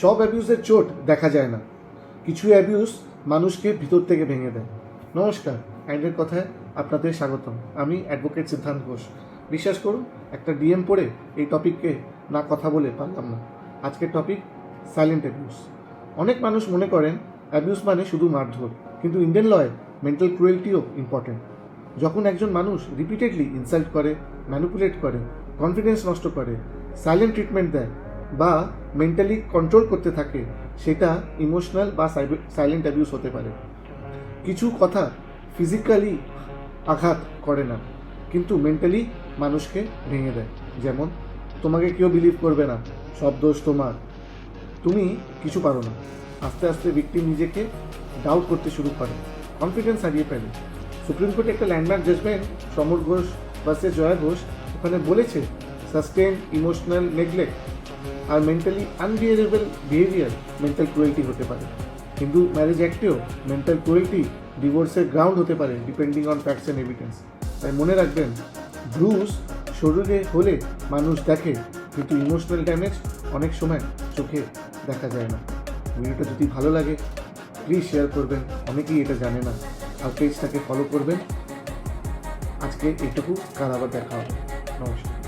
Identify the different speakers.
Speaker 1: সব অ্যাবিউজের চোট দেখা যায় না, কিছু অ্যাবিউজ মানুষকে ভিতর থেকে ভেঙে দেয়। নমস্কার, কাইন্ডের কথায় আপনাদের স্বাগতম। আমি অ্যাডভোকেট সিদ্ধান্ত ঘোষ। বিশ্বাস করুন, একটা ডিএম পড়ে এই টপিককে না কথা বলে পারলাম না। আজকের টপিক সাইলেন্ট অ্যাবিউজ। অনেক মানুষ মনে করেন অ্যাবিউজ মানে শুধু মারধর, কিন্তু ইন্ডিয়ান লয়ে মেন্টাল ক্রুয়েলটিও ইম্পর্টেন্ট। যখন একজন মানুষ রিপিটেডলি ইনসাল্ট করে, ম্যানিপুলেট করে, কনফিডেন্স নষ্ট করে, সাইলেন্ট ট্রিটমেন্ট দেয় বা মেন্টালি কন্ট্রোল করতে থাকে, সেটা ইমোশনাল বা সাইলেন্ট অ্যাবিউজ হতে পারে। কিছু কথা ফিজিক্যালি আঘাত করে না, কিন্তু মেন্টালি মানুষকে ভেঙে দেয়। যেমন, তোমাকে কেউ বিলিভ করবে না, সব দোষ তোমার, তুমি কিছু পারো না। আস্তে আস্তে ভিকটিম নিজেকে ডাউট করতে শুরু করে, কনফিডেন্স হারিয়ে ফেলে। সুপ্রিম কোর্টে একটা landmark judgment, Samar Ghosh versus Jaya Ghosh, ওখানে বলেছে সাস্টেন ইমোশনাল নেগলেক্ট আর mentally unbearable behaviour mental cruelty হতে পারে। হিন্দু ম্যারেজ অ্যাক্টেও মেন্টাল ক্রুয়েলটি ডিভোর্সের গ্রাউন্ড হতে পারে, depending on facts and evidence. তাই মনে রাখবেন, ব্রুজ শরীরে হলে মানুষ দেখে, কিন্তু ইমোশনাল ড্যামেজ অনেক সময় চোখে দেখা যায় না। ভিডিওটা যদি ভালো লাগে প্লিজ শেয়ার করবেন, অনেকেই এটা জানে না। আর পেজটাকে ফলো করবেন। আজকে এইটুকু, কাল আবার দেখা হবে। নমস্কার।